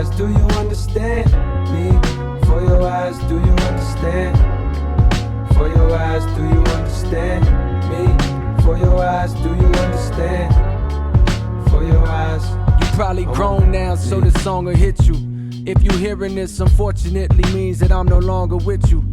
eyes, do you understand me? For your eyes, do you understand? For your eyes, do you understand me? For your eyes, do you understand? For your eyes. You probably grown now, so the song will hit you. If you hearing this, unfortunately means that I'm no longer with you.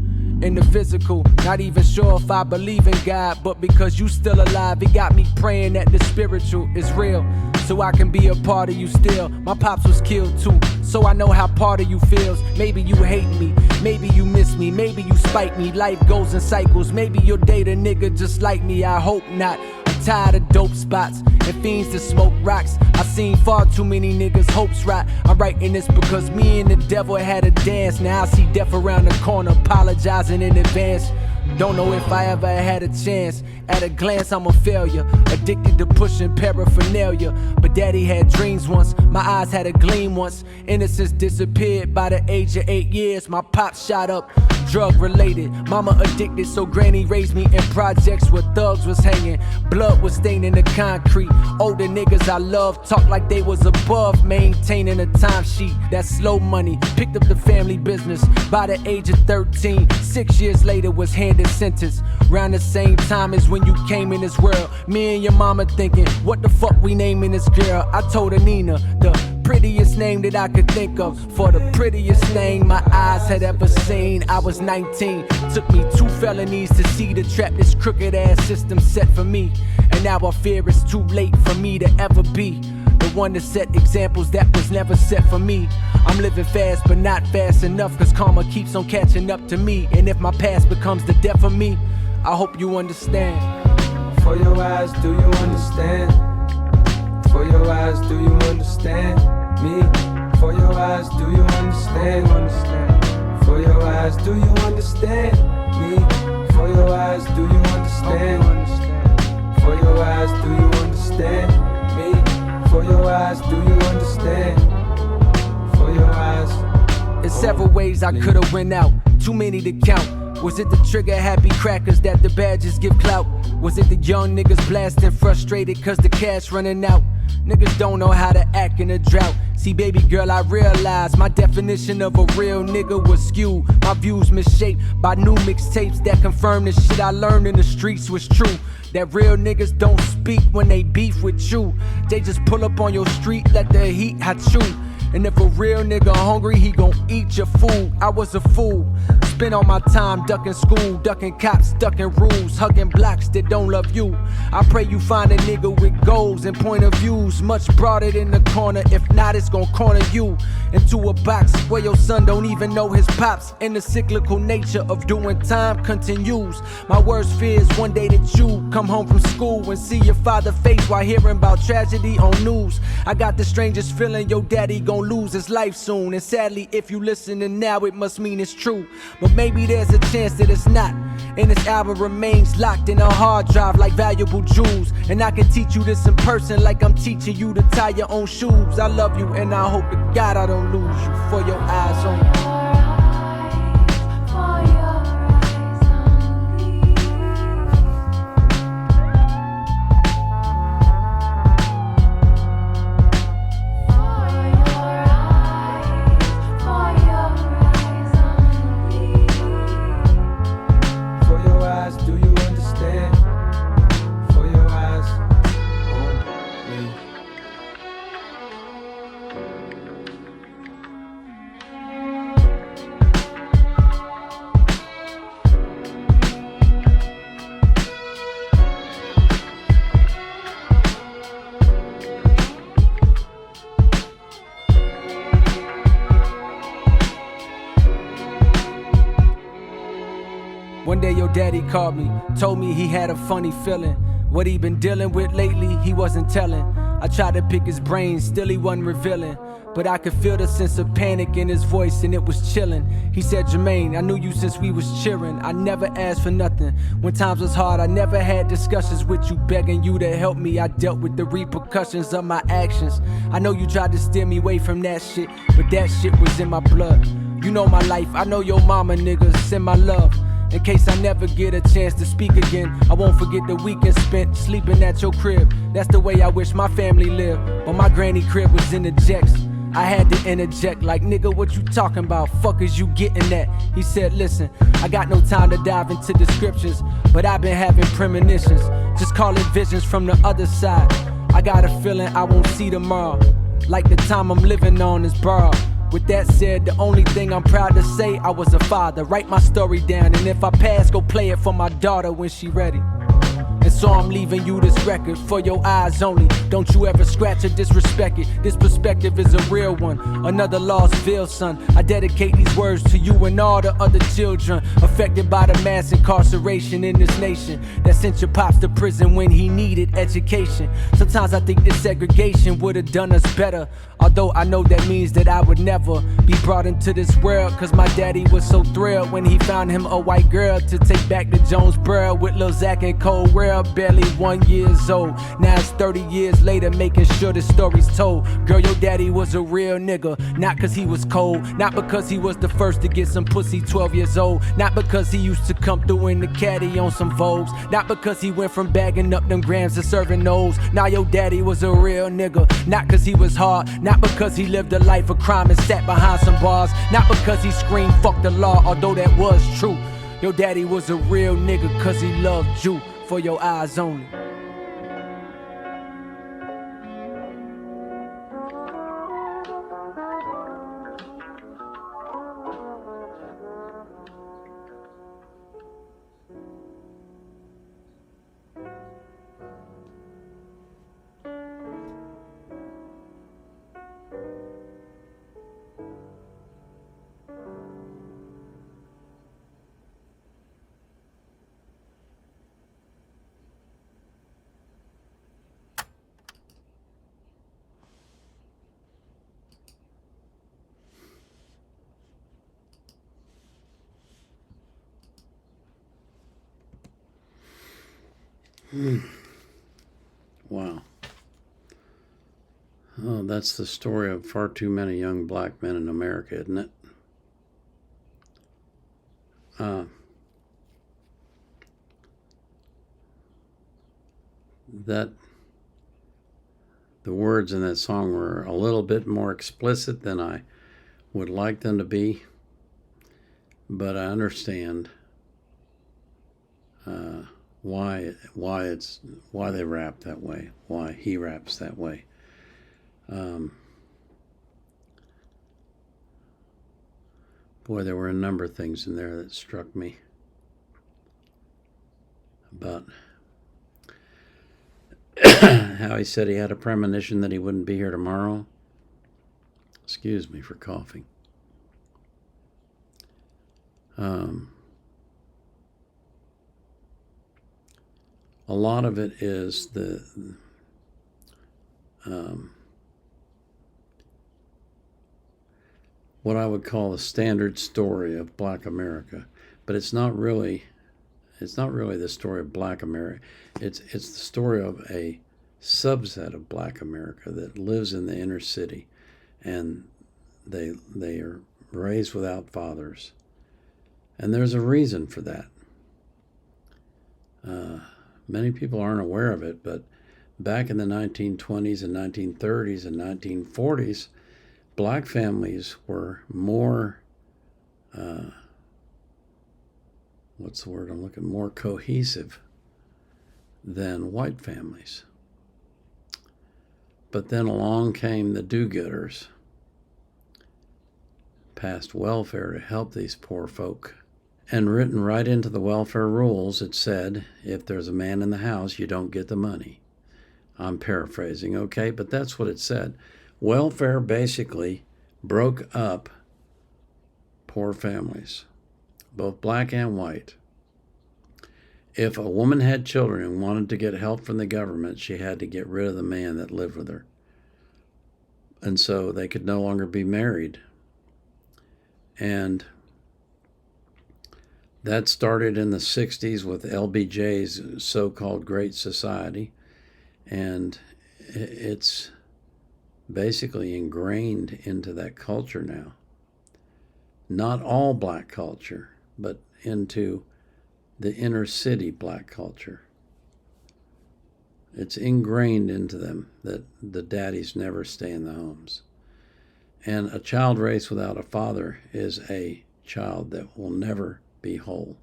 In the physical, not even sure if I believe in God, but because you still alive, it got me praying that the spiritual is real, so I can be a part of you still. My pops was killed too, so I know how part of you feels. Maybe you hate me, maybe you miss me, maybe you spite me. Life goes in cycles, maybe you'll date a nigga just like me, I hope not. I'm tired of dope spots and fiends to smoke rocks. I seen far too many niggas' hopes rot. I'm writing this because me and the devil had a dance. Now I see death around the corner, apologizing in advance. Don't know if I ever had a chance. At a glance, I'm a failure, addicted to pushing paraphernalia. But daddy had dreams once, my eyes had a gleam once. Innocence disappeared by the age of 8 years. My pop shot up, drug related. Mama addicted, so granny raised me in projects where thugs was hanging. Blood was staining the concrete. Older niggas I love talk like they was above maintaining a timesheet. That's slow money, picked up the family business. By the age of 13, 6 years later was handed sentence. Round the same time as when you came in this world. Me and your mama thinking, what the fuck we naming this girl? I told her Nina, the prettiest name that I could think of, for the prettiest thing my eyes had ever seen. I was 19, took me 2 felonies to see the trap this crooked ass system set for me. And now I fear it's too late for me to ever be the one to set examples that was never set for me. I'm living fast but not fast enough, cause karma keeps on catching up to me. And if my past becomes the death of me, I hope you understand. For your eyes, do you understand? For your eyes, do you understand me? For your eyes, do you understand? For your eyes. understand. For your eyes. In several ways I could've went out, too many to count. Was it the trigger happy crackers that the badges give clout? Was it the young niggas blasting frustrated cause the cash running out? Niggas don't know how to act in a drought. See baby girl, I realized my definition of a real nigga was skewed. My views misshaped by new mixtapes that confirm the shit I learned in the streets was true. That real niggas don't speak when they beef with you. They just pull up on your street, let the heat hot you. And if a real nigga hungry, he gon' eat your food. I was a fool. Spent all my time ducking school, ducking cops, ducking rules, hugging blocks that don't love you. I pray you find a nigga with goals and point of views much broader than the corner. If not, it's gon' corner you into a box where your son don't even know his pops. And the cyclical nature of doing time continues. My worst fear is one day that you come home from school and see your father face while hearing about tragedy on news. I got the strangest feeling your daddy gon' lose his life soon. And sadly, if you listening now, it must mean it's true. But maybe there's a chance that it's not. And this album remains locked in a hard drive like valuable jewels. And I can teach you this in person like I'm teaching you to tie your own shoes. I love you and I hope to God I don't lose you. For your eyes on me. One day your daddy called me, told me he had a funny feeling. What he been dealing with lately, he wasn't telling. I tried to pick his brain, still he wasn't revealing. But I could feel the sense of panic in his voice and it was chilling. He said, Jermaine, I knew you since we was cheering. I never asked for nothing. When times was hard, I never had discussions with you, begging you to help me. I dealt with the repercussions of my actions. I know you tried to steer me away from that shit, but that shit was in my blood. You know my life, I know your mama, nigga, send my love. In case I never get a chance to speak again, I won't forget the weekend spent sleeping at your crib. That's the way I wish my family lived, but my granny crib was in the jacks. I had to interject like, nigga, what you talking about? Fuck is you getting at? He said, listen, I got no time to dive into descriptions, but I've been having premonitions. Just call it visions from the other side. I got a feeling I won't see tomorrow, like the time I'm living on is borrowed. With that said, the only thing I'm proud to say, I was a father. Write my story down, and if I pass, go play it for my daughter when she ready. And so I'm leaving you this record for your eyes only. Don't you ever scratch or disrespect it. This perspective is a real one. Another lost veil, son. I dedicate these words to you and all the other children affected by the mass incarceration in this nation that sent your pops to prison when he needed education. Sometimes I think this segregation would have done us better. Although I know that means that I would never be brought into this world, cause my daddy was so thrilled when he found him a white girl to take back to Jonesboro with Lil Zach and Cole World. Barely 1 year old. Now it's 30 years later, making sure the story's told. Girl, your daddy was a real nigga, not cause he was cold, not because he was the first to get some pussy 12 years old, not because he used to come through in the caddy on some Vogues, not because he went from bagging up them grams to serving those. Now your daddy was a real nigga, not cause he was hard, not because he lived a life of crime and sat behind some bars, not because he screamed fuck the law, although that was true. Your daddy was a real nigga cause he loved you. For your eyes only. Wow. Oh, that's the story of far too many young black men in America, isn't it? That the words in that song were a little bit more explicit than I would like them to be, but I understand why they rap that way, why he raps that way. Boy, there were a number of things in there that struck me about how he said he had a premonition that he wouldn't be here tomorrow. Excuse me for coughing. A lot of it is what I would call the standard story of Black America, but it's not really the story of Black America. It's the story of a subset of Black America that lives in the inner city, and they are raised without fathers, and there's a reason for that. Many people aren't aware of it, but back in the 1920s and 1930s and 1940s, black families were more, what's the word I'm looking, more cohesive than white families. But then along came the do-gooders, passed welfare to help these poor folk. And written right into the welfare rules, it said, if there's a man in the house, you don't get the money. I'm paraphrasing, okay? But that's what it said. Welfare basically broke up poor families, both black and white. If a woman had children and wanted to get help from the government, she had to get rid of the man that lived with her. And so they could no longer be married. And that started in the 60s with LBJ's so-called Great Society, and it's basically ingrained into that culture now. Not all black culture, but into the inner city black culture. It's ingrained into them that the daddies never stay in the homes. And a child raised without a father is a child that will never be whole.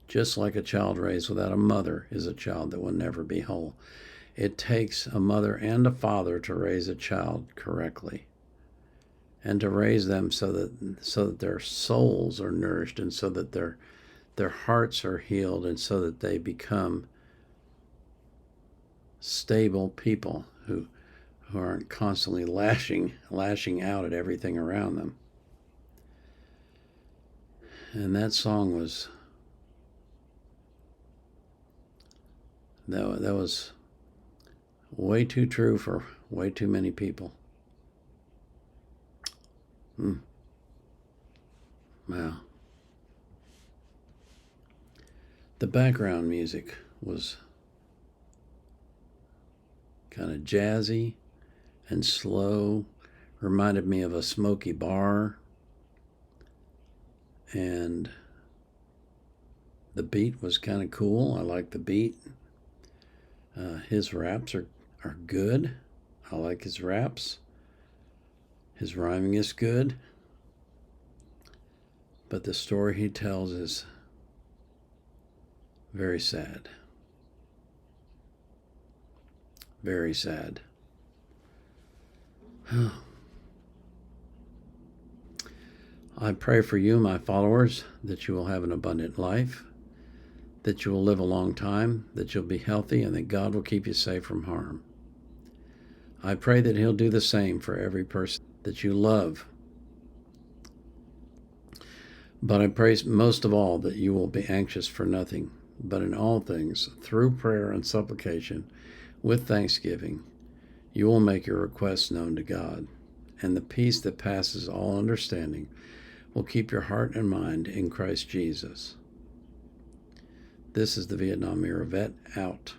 Just like a child raised without a mother is a child that will never be whole. It takes a mother and a father to raise a child correctly, and to raise them so that their souls are nourished, and so that their hearts are healed, and so that they become stable people who aren't constantly lashing out at everything around them. And that song was that was way too true for way too many people. Wow. The background music was kind of jazzy and slow, reminded me of a smoky bar. And the beat was kind of cool. I like the beat. His raps are good. I like his raps. His rhyming is good. But the story he tells is very sad. Very sad. I pray for you, my followers, that you will have an abundant life, that you will live a long time, that you'll be healthy, and that God will keep you safe from harm. I pray that He'll do the same for every person that you love. But I pray most of all that you will be anxious for nothing, but in all things, through prayer and supplication, with thanksgiving, you will make your requests known to God, and the peace that passes all understanding will keep your heart and mind in Christ Jesus. This is the Vietnam Era Vet out.